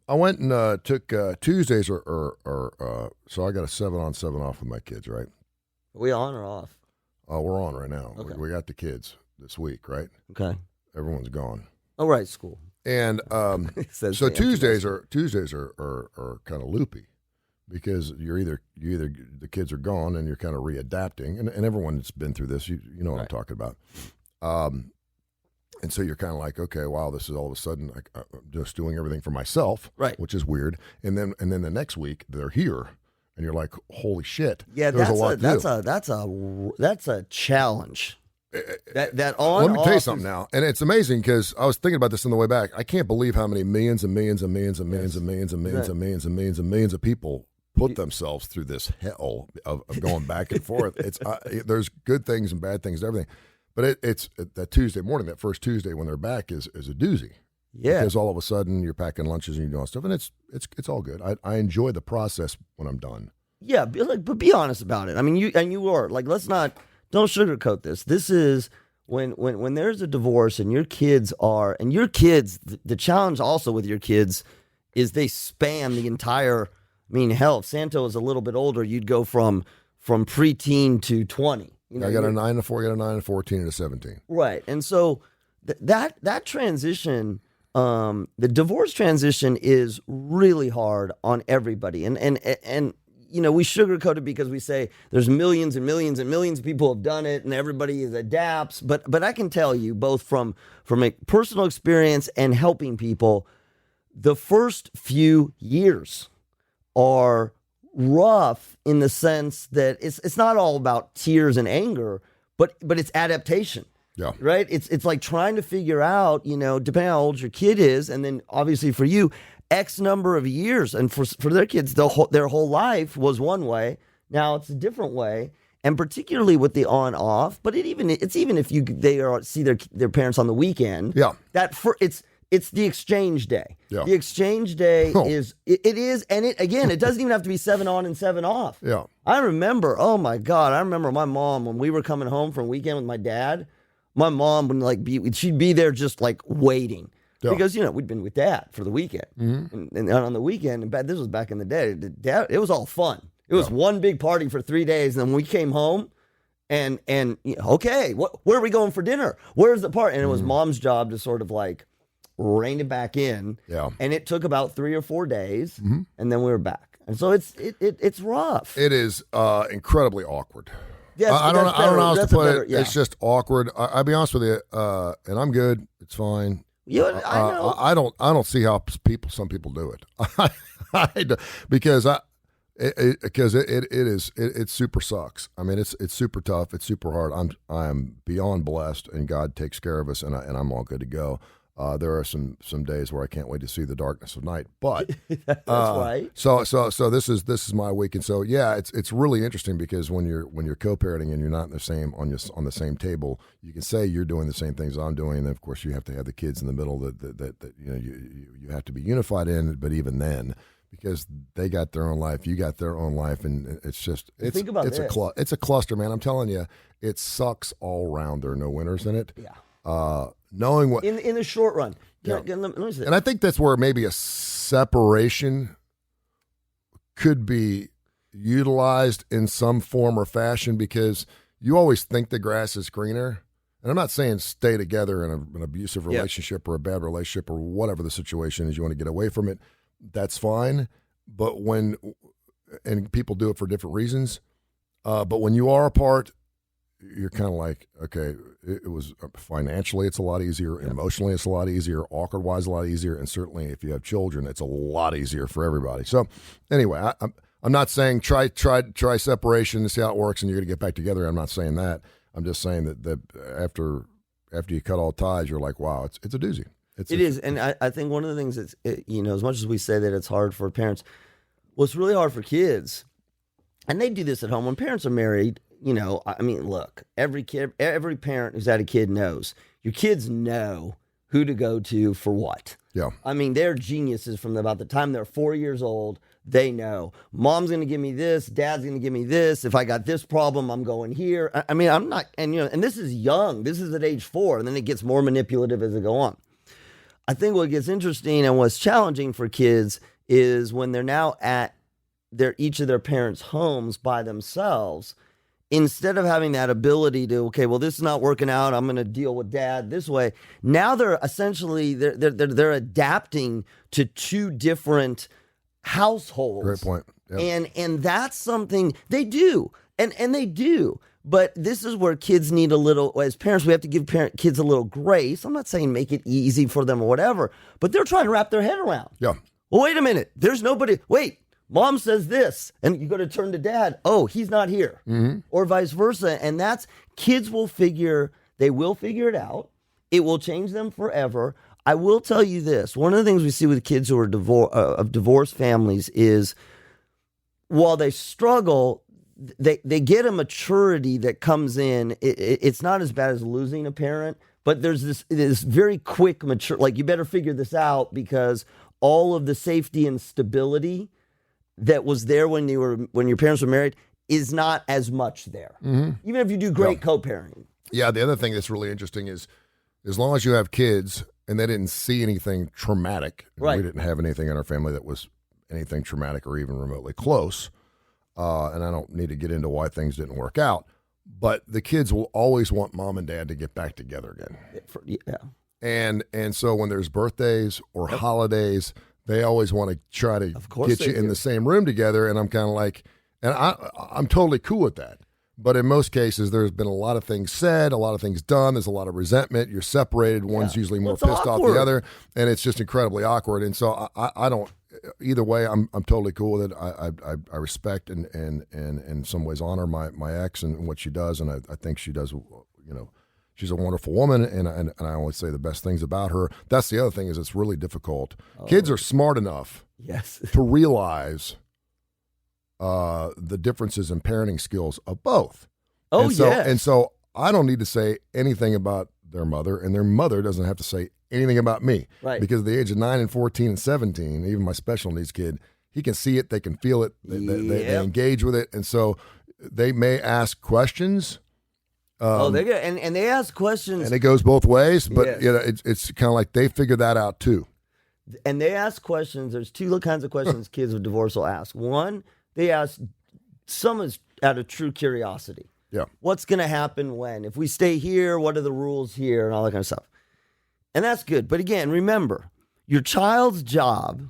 I went and took Tuesdays so I got a 7 on 7 off with my kids, right? Are we on or off? We're on right now. Okay. We got the kids this week, right? Okay. Everyone's gone. All right, school. And so Tuesdays are kind of loopy because you're either the kids are gone and you're kind of readapting, and everyone's been through this. You know what I'm talking about. And so you're kind of like, okay, wow, this is all of a sudden like, I'm just doing everything for myself, right? Which is weird. And then the next week they're here, and you're like, holy shit! Yeah, that's a challenge. That on. Let me tell you something now, and it's amazing because I was thinking about this on the way back. I can't believe how many millions and millions and millions and millions and millions and millions and millions and millions and millions of people put themselves through this hell of going back and forth. It's there's good things and bad things and everything, but it's that Tuesday morning, that first Tuesday when they're back is a doozy. Yeah, because all of a sudden you're packing lunches and you're doing stuff, and it's all good. I enjoy the process when I'm done. Yeah, but be honest about it. I mean, you are like, don't sugarcoat this. This is when there's a divorce and your kids, the challenge also with your kids is they span the entire, I mean, hell, if Santo was a little bit older, you'd go from preteen to 20. You know, I got a 9 to 4, I got a 9 to 14 and a 17. Right. And so that transition, the divorce transition is really hard on everybody. And you know, we sugarcoat it because we say there's millions and millions and millions of people have done it and everybody adapts. But I can tell you both from a personal experience and helping people, the first few years are rough in the sense that it's not all about tears and anger, but it's adaptation. Yeah. Right? It's like trying to figure out, you know, depending on how old your kid is, and then obviously for you, X number of years, and for their kids, their whole life was one way. Now it's a different way, and particularly with the on-off. But it's even if they see their parents on the weekend. Yeah, it's the exchange day. Yeah. The exchange day is, and it doesn't even have to be 7 on and 7 off. Yeah, I remember. Oh my God, I remember my mom when we were coming home from weekend with my dad. My mom would she'd be there just like waiting. Yeah. Because, you know, we'd been with Dad for the weekend. Mm-hmm. And on the weekend, this was back in the day, it was all fun. It was one big party for 3 days. And then we came home and you know, okay, where are we going for dinner? Where's the party? And it was Mom's job to sort of like rein it back in. Yeah. And it took about 3 or 4 days. Mm-hmm. And then we were back. And so it's rough. It is incredibly awkward. Yes, I don't know how else to put it. Yeah. It's just awkward. I'll be honest with you, and I'm good. It's fine. Yeah, I know. I don't see how some people do it. Because it super sucks. I mean, it's super tough. It's super hard. I'm beyond blessed, and God takes care of us, and I'm all good to go. There are some days where I can't wait to see the darkness of night, but that's right. So this is my week, and so yeah, it's really interesting because when you're co-parenting and you're not on the same table, you can say you're doing the same things I'm doing, and of course you have to have the kids in the middle that you know you have to be unified in, but even then, because they got their own life, you got their own life, and think about this. It's a cluster, man. I'm telling you, it sucks all around. There are no winners in it. Yeah. Knowing what in the short run, yeah. Let me say. And I think that's where maybe a separation could be utilized in some form or fashion, because you always think the grass is greener. And I'm not saying stay together in an abusive relationship or a bad relationship or whatever the situation is, you want to get away from it. That's fine. But and people do it for different reasons. But when you are apart, you're kind of like, okay, it was financially, it's a lot easier. Yep. Emotionally, it's a lot easier. Awkward-wise, a lot easier. And certainly if you have children, it's a lot easier for everybody. So anyway, I'm not saying try separation and see how it works and you're going to get back together. I'm not saying that. I'm just saying that after you cut all ties, you're like, wow, it's a doozy. It is. And I think one of the things that's, as much as we say that it's hard for parents, well, it's really hard for kids. And they do this at home. When parents are married, I mean, look, every parent who's had a kid knows. Your kids know who to go to for what. Yeah. I mean, they're geniuses from about the time they're 4 years old. They know. Mom's going to give me this. Dad's going to give me this. If I got this problem, I'm going here. I mean, I'm not, and this is young. This is at age 4, and then it gets more manipulative as it go on. I think what gets interesting and what's challenging for kids is when they're now at each of their parents' homes by themselves, instead of having that ability to, okay, well, this is not working out, I'm going to deal with dad this way. Now they're essentially they're adapting to two different households. Great point. Yep. And that's something they do, and they do. But this is where kids need a little, as parents, we have to give kids a little grace. I'm not saying make it easy for them or whatever, but they're trying to wrap their head around. Yeah. Well, wait a minute. There's nobody. Wait, mom says this, and you got to turn to dad. Oh, he's not here, or vice versa. And kids will figure it out. It will change them forever. I will tell you this. One of the things we see with kids who are of divorced families is while they struggle, they get a maturity that comes in. It's not as bad as losing a parent, but there's this very quick mature, like you better figure this out because all of the safety and stability that was there when your parents were married is not as much there. Even if you do great co-parenting. Yeah, the other thing that's really interesting is as long as you have kids and they didn't see anything traumatic, right. We didn't have anything in our family that was anything traumatic or even remotely close. And I don't need to get into why things didn't work out, but the kids will always want mom and dad to get back together again. Yeah. And so when there's birthdays or holidays, they always want to try to get you in the same room together. And I'm kind of like, and I'm totally cool with that. But in most cases, there's been a lot of things said, a lot of things done. There's a lot of resentment. You're separated. One's usually more pissed off the other, and it's just incredibly awkward. And so I don't. Either way, I'm totally cool with it. I respect and in some ways honor my ex and what she does, and I think she does. She's a wonderful woman, and I always say the best things about her. That's the other thing is it's really difficult. Kids are smart enough, to realize the differences in parenting skills of both. And so I don't need to say anything about their mother, and their mother doesn't have to say anything about me. Right. Because at the age of 9 and 14 and 17, even my special needs kid, he can see it, they can feel it, they engage with it, and so they may ask questions. And they ask questions, and it goes both ways. But it's kind of like they figure that out too. And they ask questions. There's two kinds of questions kids with divorce will ask. One, they ask some is out of true curiosity. Yeah. What's going to happen when? If we stay here, what are the rules here and all that kind of stuff? And that's good. But again, remember, your child's job,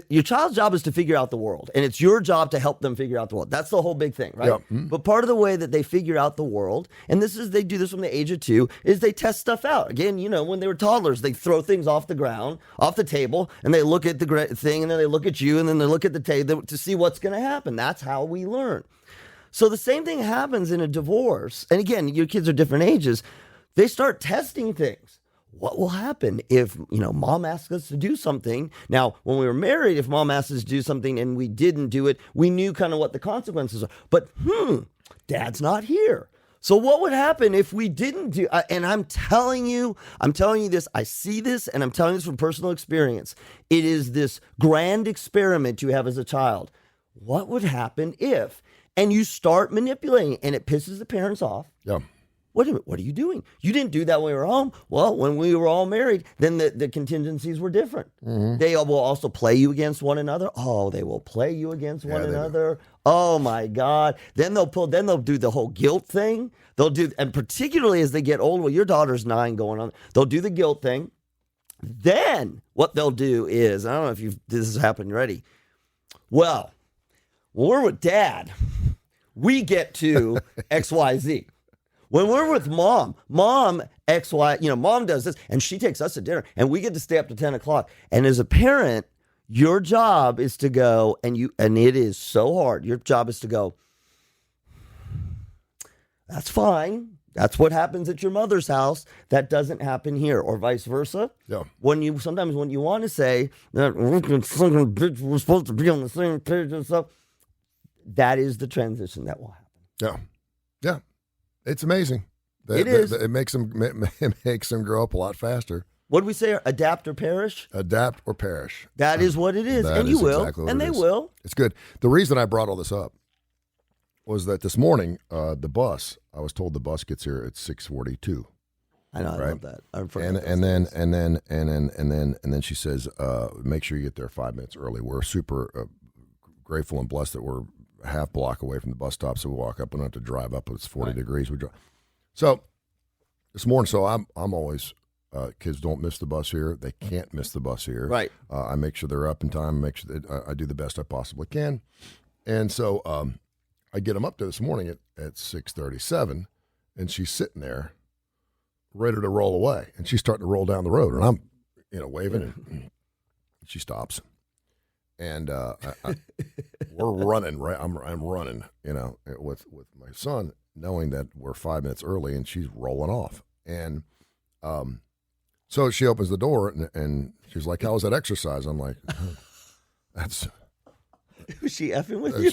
your child's job is to figure out the world. And it's your job to help them figure out the world. That's the whole big thing, right? Yep. Mm-hmm. But part of the way that they figure out the world, and they do this from the age of 2, is they test stuff out. Again, when they were toddlers, they throw things off the ground, off the table, and they look at the thing, and then they look at you, and then they look at the table to see what's going to happen. That's how we learn. So the same thing happens in a divorce. And again, your kids are different ages. They start testing things. What will happen if, mom asks us to do something? Now, when we were married, if mom asked us to do something and we didn't do it, we knew kind of what the consequences are. But, dad's not here. So what would happen if we didn't do, and I'm telling you this, I see this, and I'm telling you this from personal experience. It is this grand experiment you have as a child. What would happen if? And you start manipulating, and it pisses the parents off. Yeah. What are you doing? You didn't do that when we were home. Well, when we were all married, then the contingencies were different. Mm-hmm. They will also play you against one another. Oh, they will play you against one another. Oh my God. Then they'll do the whole guilt thing. And particularly as they get older, well, your daughter's 9 going on, they'll do the guilt thing. Then what they'll do is, I don't know if this has happened already. Well, when we're with dad, we get to XYZ. When we're with mom, XY, mom does this, and she takes us to dinner, and we get to stay up to 10 o'clock. And as a parent, your job is to go, and it is so hard. Your job is to go, that's fine. That's what happens at your mother's house. That doesn't happen here, or vice versa. Yeah. Sometimes when you want to say that we're supposed to be on the same page and stuff, that is the transition that will happen. Yeah. Yeah. It's amazing. It is. It makes them grow up a lot faster. What do we say? Adapt or perish? Adapt or perish. That is what it is. And you will. Exactly and they will. It's good. The reason I brought all this up was that this morning, I was told the bus gets here at 6:42. I know, I right? love that. And then she says, make sure you get there 5 minutes early. We're super grateful and blessed that we're a half block away from the bus stop, so we walk up. We don't have to drive up. It's 40 degrees. We drive. So this morning, so I'm always kids don't miss the bus here. They can't miss the bus here. Right. I make sure they're up in time. Make sure that I do the best I possibly can. And so I get them up there this morning at 6:37, and she's sitting there ready to roll away, and she's starting to roll down the road, and I'm waving, and she stops, and we're running. Right, I'm running, with my son, knowing that we're 5 minutes early, and she's rolling off, and so she opens the door, and she's like, "How was that exercise?" I'm like, "That's." Was she effing with you?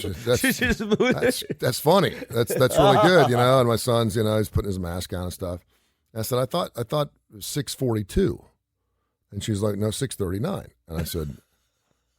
That's funny. That's really good, And my son's, he's putting his mask on and stuff. And I said, I thought it was 6:42, and she's like, no, 6:39. And I said,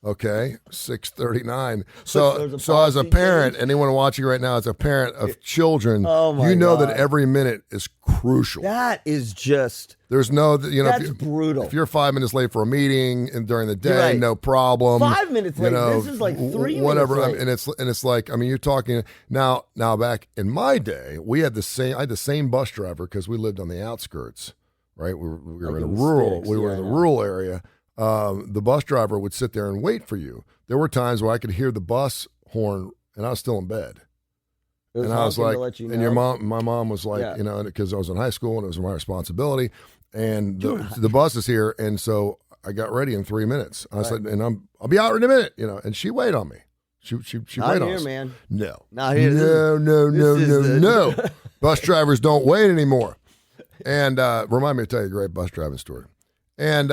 okay, 6:39. So as a parent, anyone watching right now, as a parent of children, you know that every minute is crucial. That is just. There's no, that's brutal. If you're 5 minutes late for a meeting and during the day, no problem. 5 minutes late. This is like 3 whatever. minutes late. And it's like, you're talking now back in my day, I had the same bus driver because we lived on the outskirts, right? We were in a rural, we were in the rural area. The bus driver would sit there and wait for you. There were times where I could hear the bus horn and I was still in bed. And I was like, and my mom was like, because I was in high school and it was my responsibility. And the bus is here, and so I got ready in 3 minutes. I said, and I'll be out in a minute, and she waited on me. She waited on us. Man. No, not here. No. Bus drivers don't wait anymore. And remind me to tell you a great bus driving story. And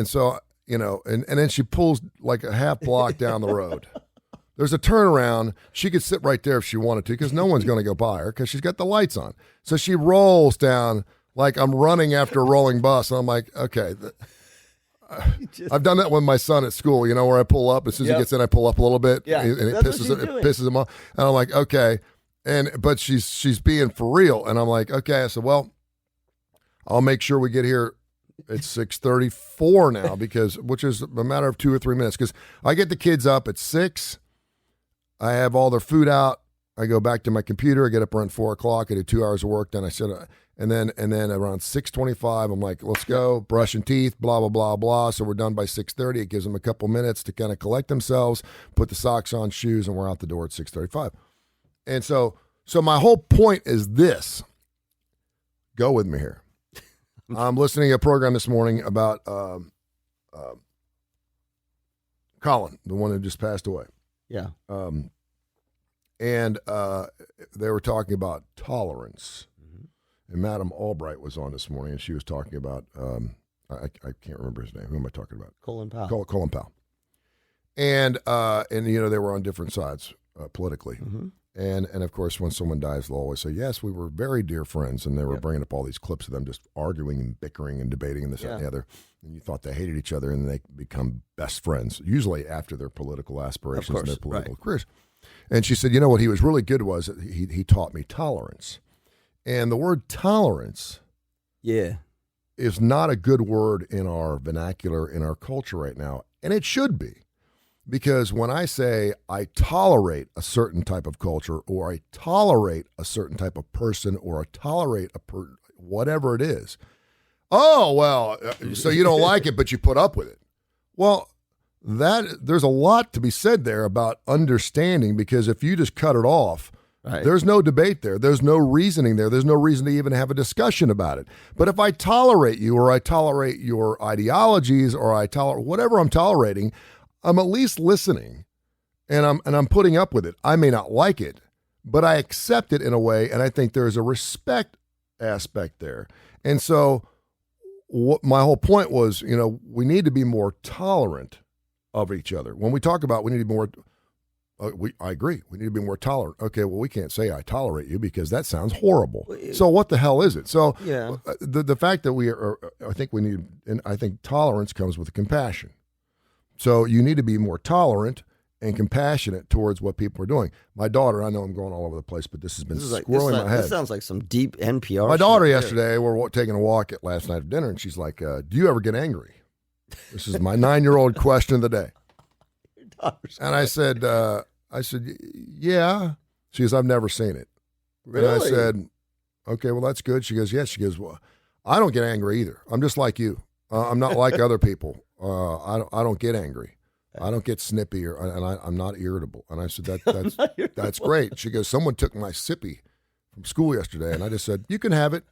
so and then she pulls like a half block down the road. There's a turnaround. She could sit right there if she wanted to, because no one's going to go by her because she's got the lights on. So she rolls down. Like I'm running after a rolling bus, and I'm like, okay. I've done that with my son at school, where I pull up. As soon as he gets in, I pull up a little bit, and it pisses him off. And I'm like, okay. But she's being for real, and I'm like, okay. I said, well, I'll make sure we get here at 6:34 now, which is a matter of 2 or 3 minutes, because I get the kids up at 6. I have all their food out. I go back to my computer. I get up around 4 o'clock. I do 2 hours of work. Then I said. And then around 6:25, I'm like, let's go, brushing teeth, blah, blah, blah, blah. So we're done by 6:30. It gives them a couple minutes to kind of collect themselves, put the socks on, shoes, and we're out the door at 6:35. And so my whole point is this. Go with me here. I'm listening to a program this morning about Colin, the one who just passed away. Yeah. And they were talking about tolerance. And Madam Albright was on this morning, and she was talking about, I can't remember his name. Who am I talking about? Colin Powell. Colin Powell. And they were on different sides politically. Mm-hmm. And of course, when someone dies, they'll always say, yes, we were very dear friends. And they were bringing up all these clips of them just arguing and bickering and debating and this and the other. And you thought they hated each other, and they become best friends, usually after their political aspirations and their political careers. And she said, what he was really good was he taught me tolerance. And the word tolerance is not a good word in our vernacular, in our culture right now. And it should be. Because when I say I tolerate a certain type of culture, or I tolerate a certain type of person, or I tolerate whatever it is, oh, well, so you don't like it, but you put up with it. Well, there's a lot to be said there about understanding, because if you just cut it off, there's no debate there. There's no reasoning there. There's no reason to even have a discussion about it. But if I tolerate you, or I tolerate your ideologies, or I tolerate whatever I'm tolerating, I'm at least listening, and I'm putting up with it. I may not like it, but I accept it in a way, and I think there's a respect aspect there. And so what my whole point was, we need to be more tolerant of each other. When we talk about we need to be more I agree. We need to be more tolerant. Okay, well, we can't say I tolerate you, because that sounds horrible. So what the hell is it? So the fact that I think tolerance comes with compassion. So you need to be more tolerant, and compassionate towards what people are doing. My daughter, I know I'm going all over the place, but this has been swirling my head. This sounds like some deep NPR. My daughter yesterday, we're taking a walk at last night at dinner, and she's like, do you ever get angry? This is my 9-year-old question of the day. And I said, yeah. She goes, I've never seen it. Really? And I said, okay, well, that's good. She goes, yes. She goes, well, I don't get angry either. I'm just like you. I'm not like other people. I don't get angry. I don't get snippy, I'm not irritable. And I said, that's great. She goes, someone took my sippy from school yesterday, and I just said, you can have it.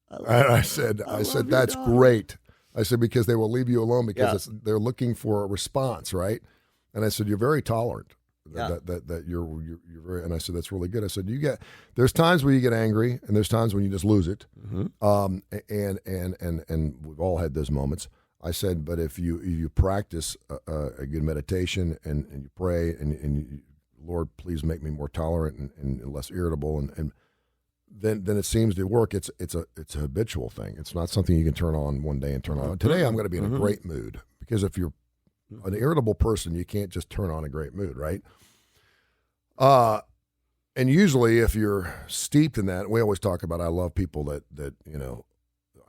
I said, that's great. I said, because they will leave you alone because they're looking for a response, right? And I said, you're very tolerant. Yeah. That you're very, and I said, that's really good. I said, there's times where you get angry, and there's times when you just lose it. And we've all had those moments. I said, but if you practice a good meditation and you pray and you, Lord, please make me more tolerant and less irritable, and then it seems to work. It's a habitual thing. It's not something you can turn on one day and turn on. Today I'm going to be in a great mood, because if you're an irritable person, you can't just turn on a great mood, right? And usually if you're steeped in that, we always talk about, I love people that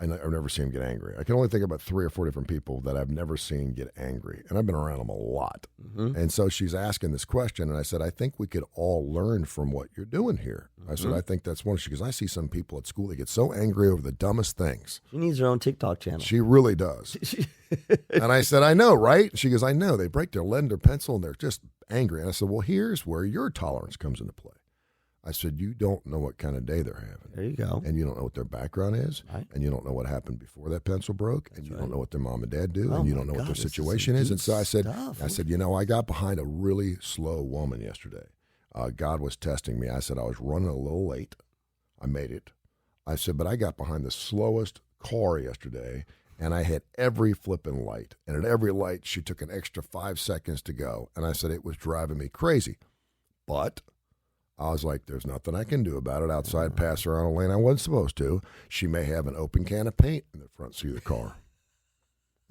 I've never seen them get angry. I can only think about 3 or 4 different people that I've never seen get angry, and I've been around them a lot. And so she's asking this question, and I said, I think we could all learn from what you're doing here. I said, I think that's one. Because I see some people at school that get so angry over the dumbest things. She needs her own TikTok channel. She really does. And I said, I know, right? She goes, I know. They break their lead and their pencil, and they're just angry. And I said, well, here's where your tolerance comes into play. I said, you don't know what kind of day they're having. There you go. And you don't know what their background is. Right. And you don't know what happened before that pencil broke. And you don't know what their mom and dad do. Oh and you don't know what their situation is. And so I said, stuff. I got behind a really slow woman yesterday. God was testing me. I said, I was running a little late. I made it. I said, but I got behind the slowest car yesterday, and I hit every flipping light. And at every light, she took an extra 5 seconds to go. And I said, it was driving me crazy. But I was like, there's nothing I can do about it outside, pass her on a lane I wasn't supposed to. She may have an open can of paint in the front seat of the car.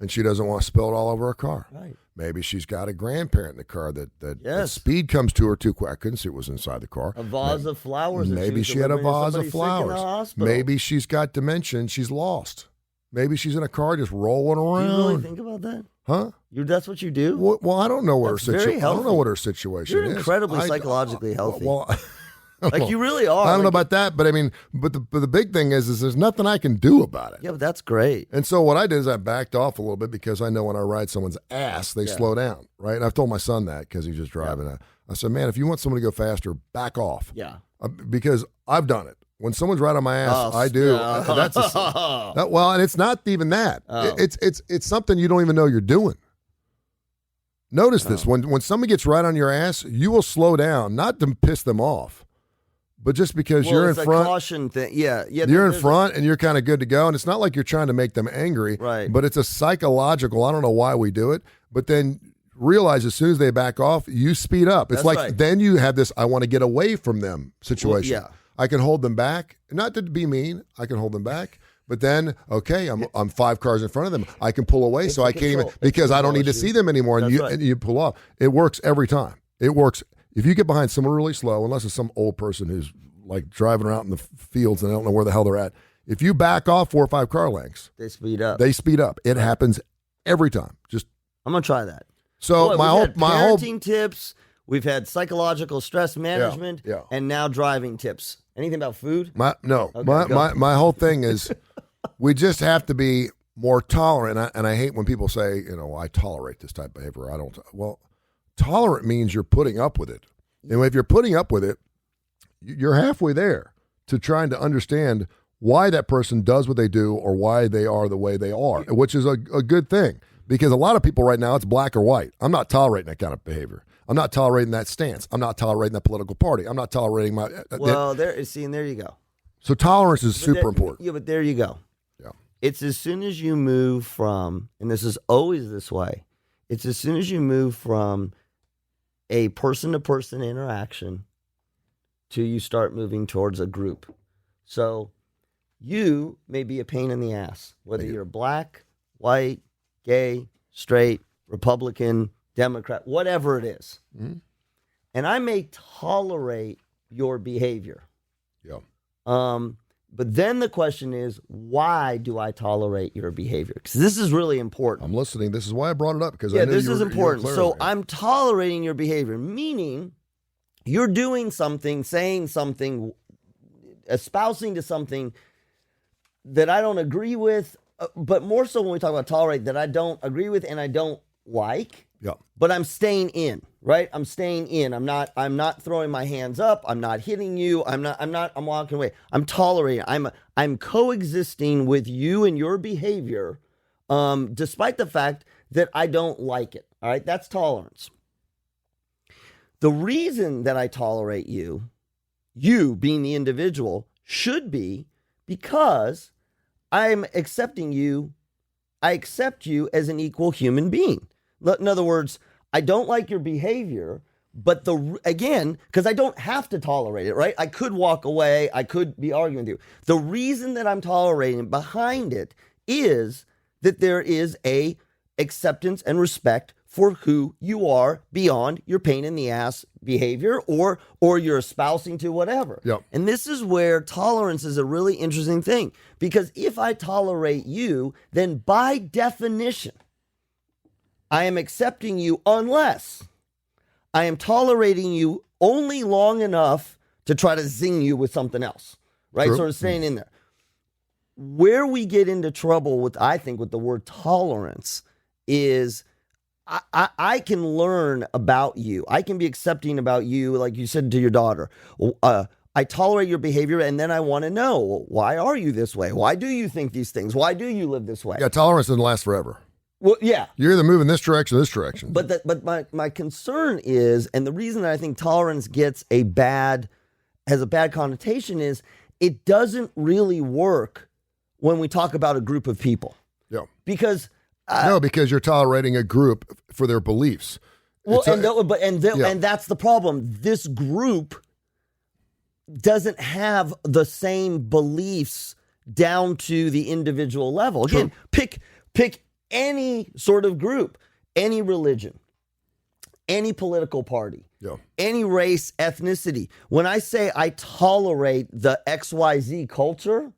And she doesn't want to spill it all over her car. Right. Maybe she's got a grandparent in the car that Yes. speed comes to her too quick. I couldn't see what was inside the car. A vase of flowers. that Maybe was she had a delivering to vase of somebody sick in the flowers. hospital. Maybe she's got dementia and she's lost. Maybe she's in a car just rolling Do around. you really think about that? Huh? That's what you do? Well, I don't know what her That's very situation. I don't know healthy. what her situation You're is. incredibly psychologically healthy. Well, Like you really are. I don't know Like, about that, but I mean, but the big thing is there's nothing I can do about it. Yeah, but that's great. And so what I did is I backed off a little bit, because I know when I ride someone's ass, they slow down, right? And I've told my son that, because he's just driving. I said, man, if you want someone to go faster, back off. Yeah. Because I've done it. When someone's right on my ass, I do. That's well, and it's not even that. It's something you don't even know you're doing. Notice this: when someone gets right on your ass, you will slow down, not to piss them off, but just because you're in it's front. A caution thing. Yeah. You're in front and you're kind of good to go. And it's not like you're trying to make them angry, Right. but it's a psychological, I don't know why we do it, but then realize as soon as they back off, you speed up. It's That's like right. then you have this, I want to get away from them situation. Well, yeah. I can hold them back. Not to be mean, I can hold them back. But then, okay, I'm 5 cars in front of them. I can pull away, so I can't even, because I don't need to see them anymore. And That's right. you pull off. It works every time. It works. If you get behind someone really slow, unless it's some old person who's like driving around in the fields and they don't know where the hell they're at, if you back off 4 or 5 car lengths, They speed up. they speed up. It happens every time. Just I'm gonna try that. so Boy, my we've whole had my whole parenting tips. We've had psychological stress management, yeah. and now driving tips. Anything about food? my go. whole thing is we just have to be more tolerant. And I hate when people say, I tolerate this type of behavior. I don't. Well, tolerant means you're putting up with it. And if you're putting up with it, you're halfway there to trying to understand why that person does what they do or why they are the way they are, which is a good thing. Because a lot of people right now, it's black or white. I'm not tolerating that kind of behavior. I'm not tolerating that stance. I'm not tolerating that political party. I'm not tolerating my... Well, and there you go. So tolerance is super important. Yeah, but there you go. Yeah. It's as soon as you move from, and this is always this way, it's as soon as you move from a person-to-person interaction to you start moving towards a group. So you may be a pain in the ass, whether you're black, white, gay, straight, Republican, Democrat, whatever it is. Mhm. And I may tolerate your behavior. Yeah. But then the question is, why do I tolerate your behavior? Because this is really important. I'm listening. This is why I brought it up, because I knew this you is were important. So clarifying. I'm tolerating your behavior, meaning you're doing something, saying something, espousing to something that I don't agree with, but more so when we talk about tolerate, that I don't agree with and I don't like. Yeah. But I'm staying in, right? I'm staying in. I'm not throwing my hands up. I'm not hitting you. I'm walking away. I'm tolerating. I'm coexisting with you and your behavior, despite the fact that I don't like it. All right. That's tolerance. The reason that I tolerate you being the individual, should be because I'm accepting you. I accept you as an equal human being. In other words, I don't like your behavior, but because I don't have to tolerate it, right? I could walk away. I could be arguing with you. The reason that I'm tolerating behind it is that there is a acceptance and respect for who you are beyond your pain in the ass behavior or you're espousing to whatever. Yep. And this is where tolerance is a really interesting thing, because if I tolerate you, then by definition, I am accepting you unless I am tolerating you only long enough to try to zing you with something else, right? True. Sort of staying in there. Where we get into trouble with, I think, with the word tolerance is I can learn about you. I can be accepting about you, like you said to your daughter. I tolerate your behavior, and then I want to know, why are you this way? Why do you think these things? Why do you live this way? Yeah, tolerance doesn't last forever. Well, yeah. You're either moving this direction or this direction. But my concern is, and the reason that I think tolerance has a bad connotation is, it doesn't really work when we talk about a group of people. Yeah. Because because you're tolerating a group for their beliefs. Well, and that's the problem. This group doesn't have the same beliefs down to the individual level. Again, pick any sort of group, any religion, any political party, any race, ethnicity. When I say I tolerate the XYZ culture,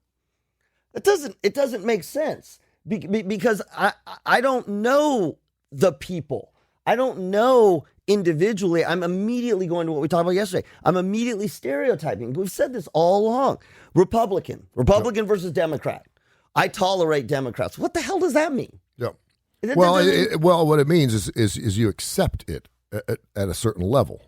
it doesn't make sense because I don't know the people. I don't know individually. I'm immediately going to what we talked about yesterday. I'm immediately stereotyping. We've said this all along. Republican versus Democrat. I tolerate Democrats. What the hell does that mean? Yeah. Well, what it means is you accept it at a certain level.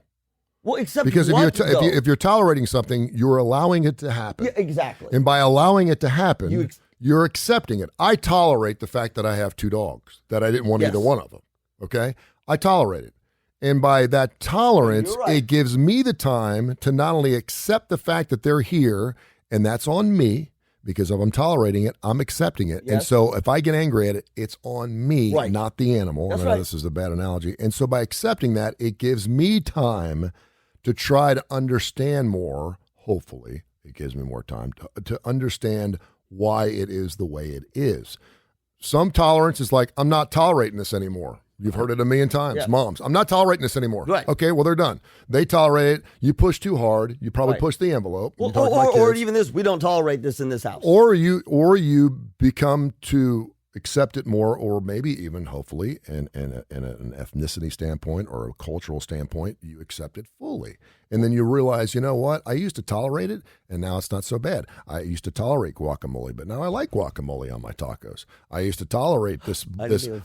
Well, except because if you're tolerating something, you're allowing it to happen. Yeah, exactly. And by allowing it to happen, you're accepting it. I tolerate the fact that I have 2 dogs, that I didn't want either one of them. Okay? I tolerate it. And by that tolerance, it gives me the time to not only accept the fact that they're here, and that's on me, because if I'm tolerating it, I'm accepting it. Yes. And so if I get angry at it, it's on me, not the animal. That's I know this is a bad analogy. And so by accepting that, it gives me time to try to understand more. Hopefully, it gives me more time to understand why it is the way it is. Some tolerance is like, I'm not tolerating this anymore. You've heard it a million times. Yeah. Moms, I'm not tolerating this anymore. Right. Okay, well, they're done. They tolerate it. You push too hard. You probably push the envelope. Well, or even this, we don't tolerate this in this house. Or you become to accept it more, or maybe even, hopefully, in an ethnicity standpoint or a cultural standpoint, you accept it fully. And then you realize, you know what? I used to tolerate it, and now it's not so bad. I used to tolerate guacamole, but now I like guacamole on my tacos. I used to tolerate this.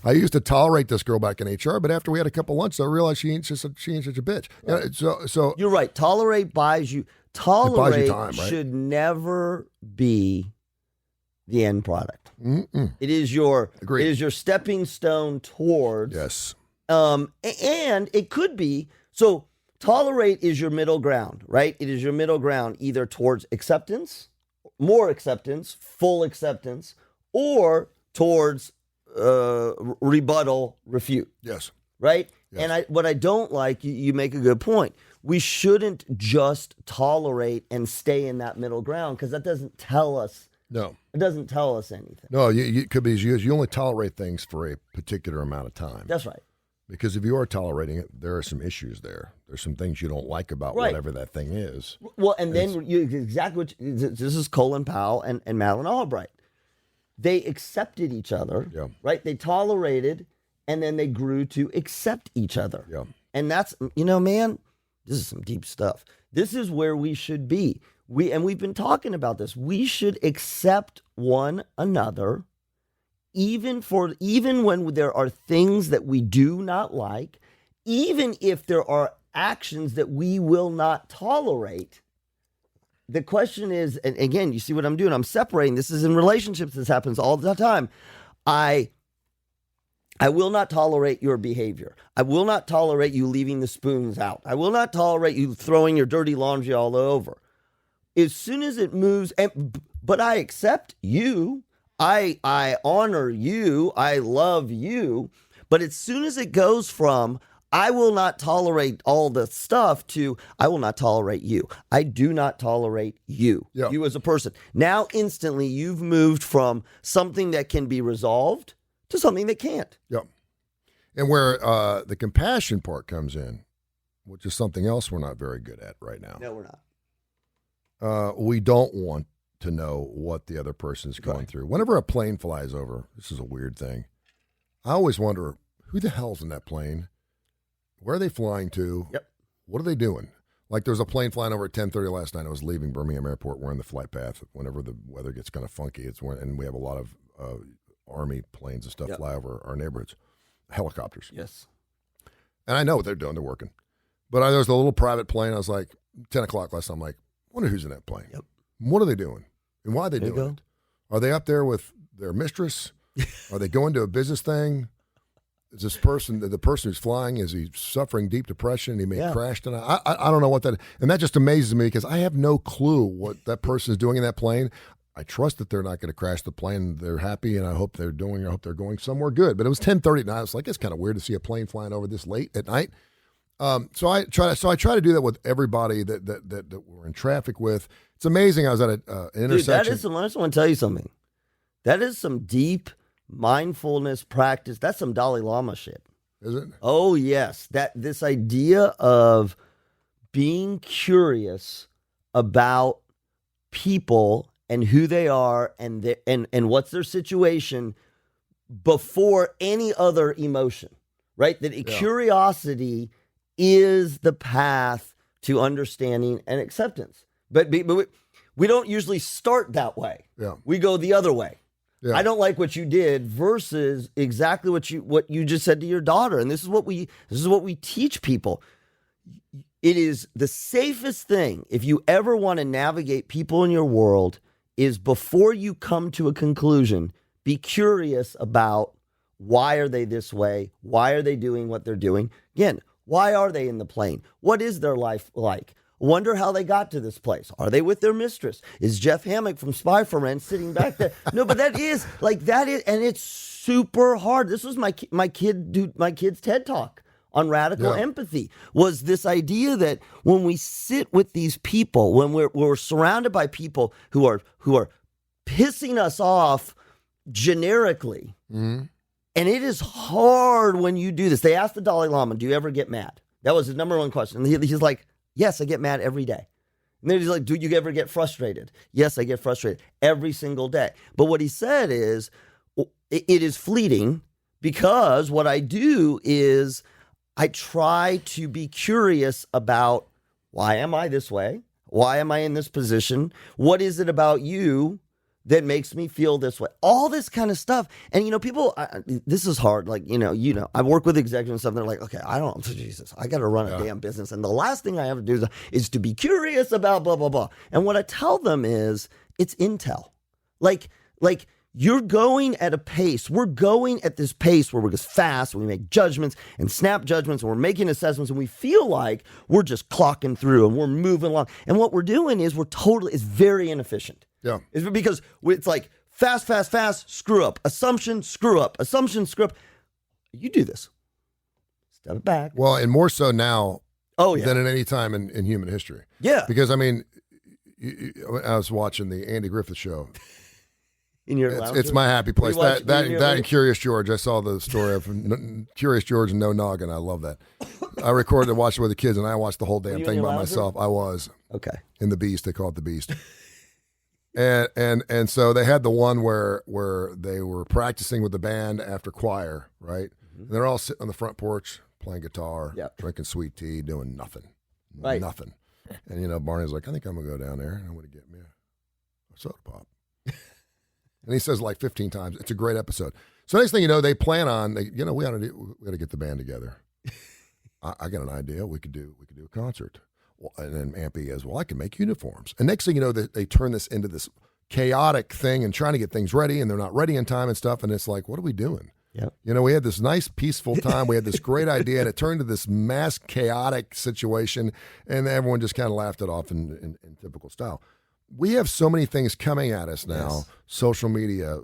I used to tolerate this girl back in HR, but after we had a couple lunches, I realized she ain't such a bitch. Right. So you're right. Tolerate buys you. Tolerate time, right? Should never be the end product. Mm-mm. It is your stepping stone towards. Yes. And it could be, so tolerate is your middle ground, right? It is your middle ground either towards acceptance, more acceptance, full acceptance, or towards rebuttal, refute. Yes. Right? Yes. And what I don't like, you make a good point. We shouldn't just tolerate and stay in that middle ground, because that doesn't tell us. No. It doesn't tell us anything. No, it could be you only tolerate things for a particular amount of time. That's right. Because if you are tolerating it, there are some issues there. There's some things you don't like about whatever that thing is. Well, and then exactly what this is Colin Powell and Madeleine Albright. They accepted each other, right? They tolerated, and then they grew to accept each other. Yeah. And that's, man, this is some deep stuff. This is where we should be. We've been talking about this. We should accept one another. Even when there are things that we do not like, even if there are actions that we will not tolerate, the question is, and again, you see what I'm doing? I'm separating. This is in relationships. This happens all the time. I will not tolerate your behavior. I will not tolerate you leaving the spoons out. I will not tolerate you throwing your dirty laundry all over. As soon as it moves, but I accept you. I honor you. I love you. But as soon as it goes from I will not tolerate all the stuff to I will not tolerate you. I do not tolerate you. Yeah. You as a person. Now instantly you've moved from something that can be resolved to something that can't. Yep. And where the compassion part comes in, which is something else we're not very good at right now. No, we're not. We don't want to know what the other person's going through. Whenever a plane flies over, this is a weird thing. I always wonder, who the hell's in that plane? Where are they flying to? Yep. What are they doing? Like there was a plane flying over at 10:30 last night. I was leaving Birmingham Airport. We're in the flight path. Whenever the weather gets kind of funky, and we have a lot of Army planes and stuff fly over our neighborhoods. Helicopters. Yes. And I know what they're doing. They're working. But there was a little private plane. I was like, 10 o'clock last night. I'm like, I wonder who's in that plane. Yep. What are they doing? And why are they doing it? Are they up there with their mistress? Are they going to a business thing? Is this person, the person who's flying, is he suffering deep depression? He may crash tonight. I don't know what that, and that just amazes me because I have no clue what that person is doing in that plane. I trust that they're not going to crash the plane. They're happy, and I hope they're going somewhere good. But it was 10:30 at night. I was like, it's kind of weird to see a plane flying over this late at night. So I try to do that with everybody that we're in traffic with. It's amazing. I was at an intersection. Dude, I just want to tell you something. That is some deep mindfulness practice. That's some Dalai Lama shit. Is it? Oh yes. This idea of being curious about people and who they are and what's their situation before any other emotion, right? That curiosity is the path to understanding and acceptance. But we don't usually start that way. Yeah. We go the other way. Yeah. I don't like what you did versus exactly what you just said to your daughter. And this is what we teach people. It is the safest thing if you ever want to navigate people in your world is before you come to a conclusion, be curious about why are they this way? Why are they doing what they're doing? Again, why are they in the plane? What is their life like? Wonder how they got to this place. Are they with their mistress? Is Jeff Hammock from Spy for Rent sitting back there? No, but that is, and it's super hard. This was my kid's TED Talk on radical empathy, was this idea that when we sit with these people, when we're surrounded by people who are pissing us off generically, and it is hard when you do this. They asked the Dalai Lama, do you ever get mad? That was his number one question. And he's like, yes, I get mad every day. And then he's like, do you ever get frustrated? Yes, I get frustrated every single day. But what he said is, it is fleeting because what I do is I try to be curious about why am I this way? Why am I in this position? What is it about you that makes me feel this way? All this kind of stuff. And, people, this is hard. Like, I work with executives and stuff. And they're like, okay, Jesus, I got to run a damn business. And the last thing I ever do is to be curious about blah, blah, blah. And what I tell them is it's intel. Like you're going at a pace. We're going at this pace where we're just fast. We make judgments and snap judgments and we're making assessments and we feel like we're just clocking through and we're moving along. And what we're doing is it's very inefficient. Yeah. It's because it's like fast, screw up. Assumption, screw up. Assumption, screw up. You do this. Step it back. Well, and more so now than at any time in human history. Yeah. Because, I was watching the Andy Griffith show. in your lounge It's room? my happy place. Were you That watching- and Curious George. I saw the story of Curious George and No Noggin. I love that. I recorded and watched it with the kids, and I watched the whole damn you thing in your by lounge myself. I was Okay. in the Beast. They call it the Beast. And so they had the one where they were practicing with the band after choir, right? And they're all sitting on the front porch playing guitar, Yep. drinking sweet tea, doing nothing, Right. nothing. And Barney's like, I think I'm gonna go down there and I'm gonna get me a soda pop. And he says like 15 times. It's a great episode. So next thing you know, they plan on, we got to get the band together. I got an idea. We could do a concert. Well, and then Ampy goes, well, I can make uniforms. And next thing you know, they turn this into this chaotic thing and trying to get things ready, and they're not ready in time and stuff. And it's like, what are we doing? Yep. We had this nice, peaceful time. We had this great idea, and it turned to this mass chaotic situation, and everyone just kind of laughed it off in typical style. We have so many things coming at us now, Yes. social media,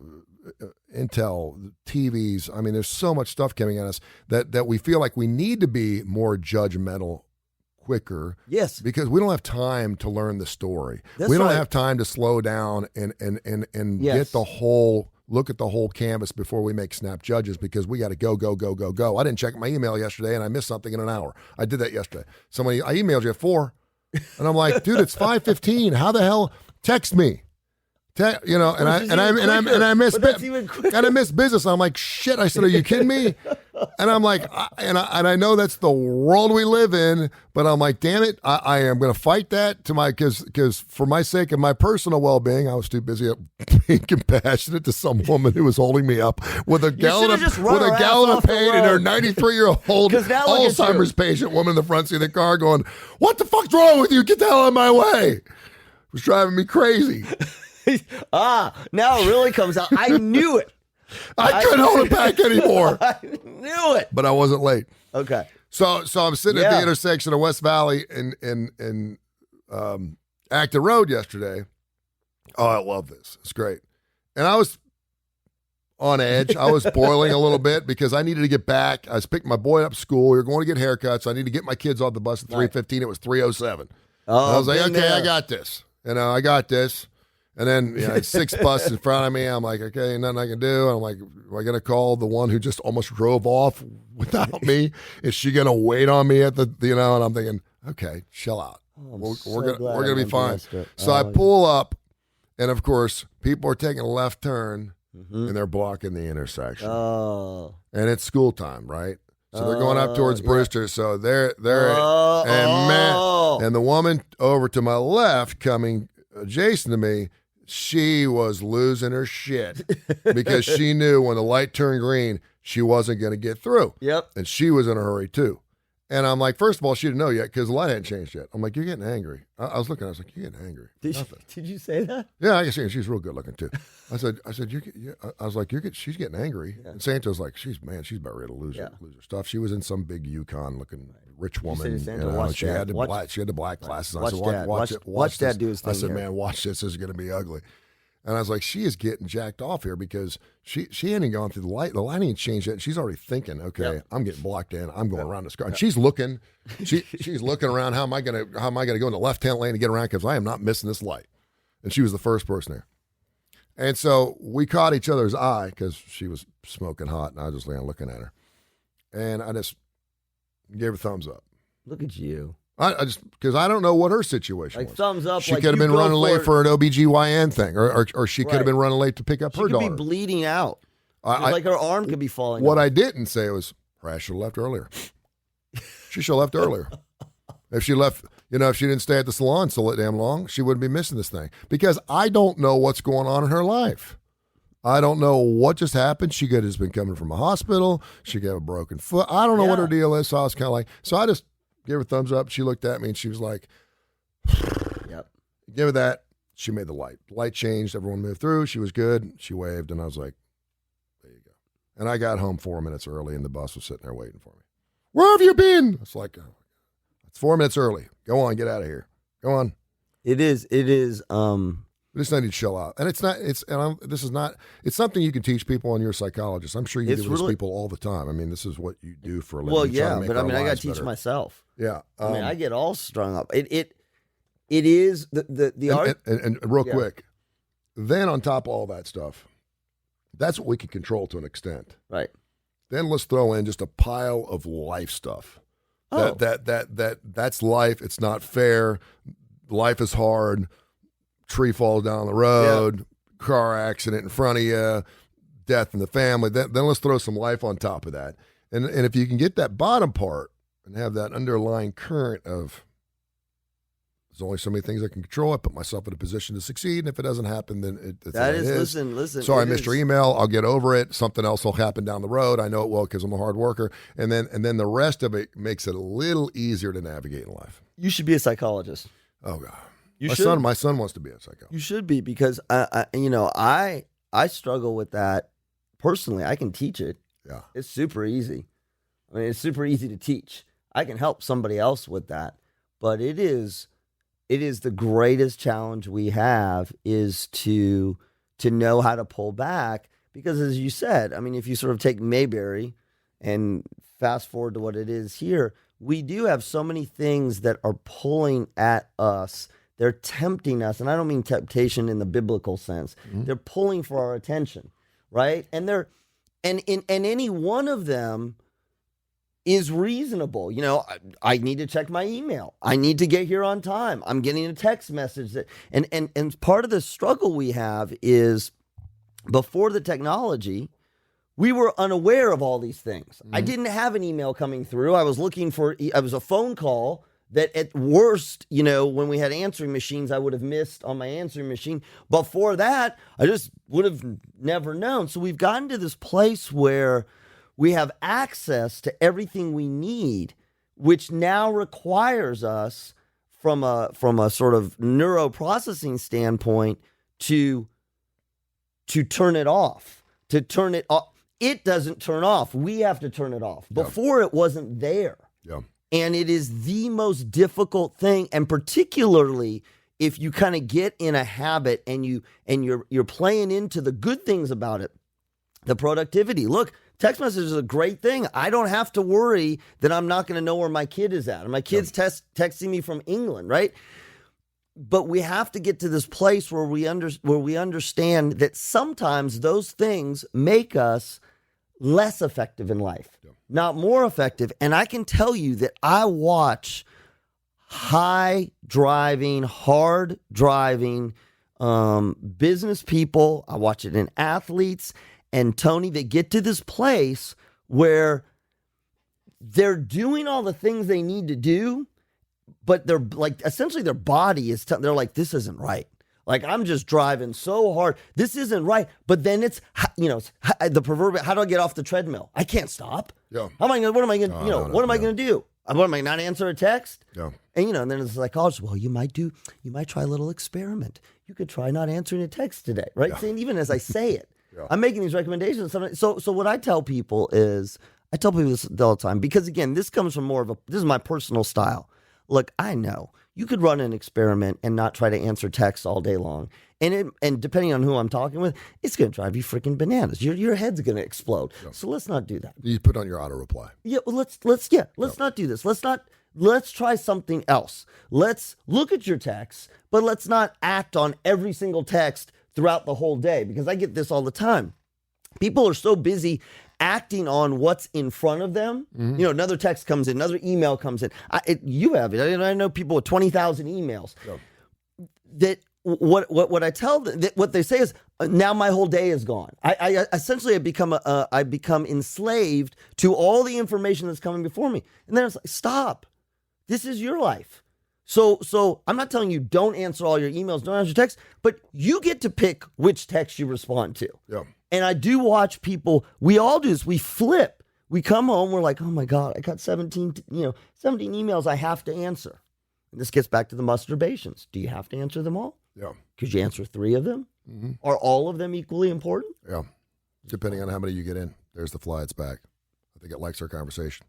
Intel, TVs. I mean, there's so much stuff coming at us that we feel like we need to be more judgmental quicker. Yes. Because we don't have time to learn the story. That's we don't right. have time to slow down and Yes. get look at the whole canvas before we make snap judges, because we got to go. I didn't check my email yesterday and I missed something in an hour. I did that yesterday. I emailed you at 4. And I'm like, dude, it's 5:15. How the hell? Text me. I miss business. I'm like, shit. I said, are you kidding me? And I'm like, I know that's the world we live in, but I'm like, damn it, I am going to fight that because for my sake of my personal well-being, I was too busy being compassionate to some woman who was holding me up with a gallon of pain and her 93-year-old Alzheimer's patient woman in the front seat of the car going, what the fuck's wrong with you? Get the hell out of my way. It was driving me crazy. Now it really comes out. I knew it. I couldn't hold it back anymore. I knew it. But I wasn't late. Okay. So I'm sitting at the intersection of West Valley and Acton Road yesterday. Oh, I love this. It's great. And I was on edge. I was boiling a little bit because I needed to get back. I was picking my boy up school. We were going to get haircuts. I need to get my kids off the bus at 3:15. It was 3:07. I was like, okay, I got this. I got this. And then I had 6 buses in front of me. I'm like, okay, nothing I can do. And I'm like, am I going to call the one who just almost drove off without me? Is she going to wait on me at the, and I'm thinking, okay, chill out. We're going to be fine. So I pull up, and of course, people are taking a left turn, and they're blocking the intersection. Oh. And it's school time, right? So they're going up towards Brewster. So they're and the woman over to my left coming adjacent to me, she was losing her shit because she knew when the light turned green, she wasn't going to get through. Yep. And she was in a hurry too. And I'm like, first of all, she didn't know yet because the light hadn't changed yet. I'm like, you're getting angry. I was looking, I was like, you're getting angry. Did you say that? Yeah, I can see her. She's real good looking too. I said, I was like, she's getting angry. Yeah. And Santa's like, she's about ready to lose her stuff. She was in some big Yukon looking rich woman. She had the black glasses. I said, watch Dad do his thing. I said, man, watch this. This is going to be ugly. And I was like, she is getting jacked off here because she hadn't gone through the light. The light ain't changed yet. She's already thinking, okay, I'm getting blocked in. I'm going around this car. And she's looking. She's looking around. How am I gonna go in the left-hand lane to get around? Because I am not missing this light. And she was the first person there. And so we caught each other's eye because she was smoking hot, and I was just looking at her. And I just gave her a thumbs up. Look at you. I just because I don't know what her situation was. Thumbs up. She could have been running late for an OBGYN thing, or she could have been running late to pick up her daughter. She could be bleeding out. Like her arm could be falling What off. I didn't say was, I should have left earlier. She should have left earlier. If she left, if she didn't stay at the salon so damn long, she wouldn't be missing this thing. Because I don't know what's going on in her life. I don't know what just happened. She could have been coming from a hospital. She could have a broken foot. I don't know what her deal is. So I was kind of like, I just gave her a thumbs up. She looked at me and she was like, yep. Give her that. She made the light. The light changed. Everyone moved through. She was good. She waved. And I was like, there you go. And I got home 4 minutes early and the bus was sitting there waiting for me. Where have you been? It's like, it's 4 minutes early. Go on. Get out of here. Go on. It is. We just need to chill out. And it's something you can teach people and you're a psychologist. I'm sure you do with people all the time. I mean, this is what you do for a living. Well, yeah, but I got to teach myself. Yeah. I get all strung up. It is the art. And real quick, then on top of all that stuff, That's what we can control to an extent. Right. Then let's throw in just a pile of life stuff. Oh. That's life. It's not fair. Life is hard. Tree falls down the road. Car accident in front of you. Death in the family. Then let's throw some life on top of that. And if you can get that bottom part and have that underlying current of there's only so many things I can control. I put myself in a position to succeed, and if it doesn't happen, then it's that what is. it is. Listen. Sorry, I missed your email. I'll get over it. Something else will happen down the road. I know it will because I'm a hard worker. And then the rest of it makes it a little easier to navigate in life. You should be a psychologist. Oh God, my son wants to be a psychologist. You should be, because I struggle with that personally. I can teach it. Yeah, it's super easy. I mean, it's super easy to teach. I can help somebody else with that, but it is the greatest challenge we have is to know how to pull back, because as you said, I mean, if you sort of take Mayberry and fast forward to what it is here, we do have so many things that are pulling at us. They're tempting us, and I don't mean temptation in the biblical sense. Mm-hmm. They're pulling for our attention, right? And any one of them is reasonable. You know, I need to check my email. I need to get here on time. I'm getting a text message and part of the struggle we have is before the technology, we were unaware of all these things. Mm-hmm. I didn't have an email coming through. I was a phone call that at worst, you know, when we had answering machines, I would have missed on my answering machine. Before that, I just would have never known. So we've gotten to this place where we have access to everything we need, which now requires us from a sort of neuroprocessing standpoint to turn it off, to turn it off. It doesn't turn off. We have to turn it off. Before it wasn't there. Yeah. And it is the most difficult thing. And particularly if you kind of get in a habit and you're playing into the good things about it, the productivity. Look, text message is a great thing. I don't have to worry that I'm not going to know where my kid is at. And my kid's texting me from England, right? But we have to get to this place where we understand that sometimes those things make us less effective in life, not more effective. And I can tell you that I watch hard driving business people. I watch it in athletes. And Tony, they get to this place where they're doing all the things they need to do, but they're like, essentially their body is, they're like, this isn't right. Like, I'm just driving so hard. This isn't right. But then it's, you know, the proverbial, how do I get off the treadmill? I can't stop. Yeah. What am I going to do? What am I not answer a text? Yeah. And, you know, and then the psychologist, well, you might try a little experiment. You could try not answering a text today, right? Yeah. So even as I say it, I'm making these recommendations. So what I tell people this all the time, because again, this comes from this is my personal style. Look, I know you could run an experiment and not try to answer texts all day long. And depending on who I'm talking with, it's going to drive you freaking bananas. Your head's going to explode. Yeah. So let's not do that. You put on your auto reply. Yeah, well, let's not do this. Let's try something else. Let's look at your texts, but let's not act on every single text throughout the whole day, because I get this all the time. People are so busy acting on what's in front of them. Mm-hmm. You know, another text comes in, another email comes in. You have it. I know people with 20,000 emails. Yeah. That what I tell them, that what they say is, now my whole day is gone. I essentially I become enslaved to all the information that's coming before me. And then it's like, stop. This is your life. So I'm not telling you don't answer all your emails, don't answer your texts, but you get to pick which text you respond to. Yeah. And I do watch people, we all do this, we flip. We come home, we're like, oh my God, I got 17 emails I have to answer. And this gets back to the masturbations. Do you have to answer them all? Yeah. Could you answer 3 of them? Mm-hmm. Are all of them equally important? Yeah. Depending on how many you get in. There's the fly, it's back. I think it likes our conversation.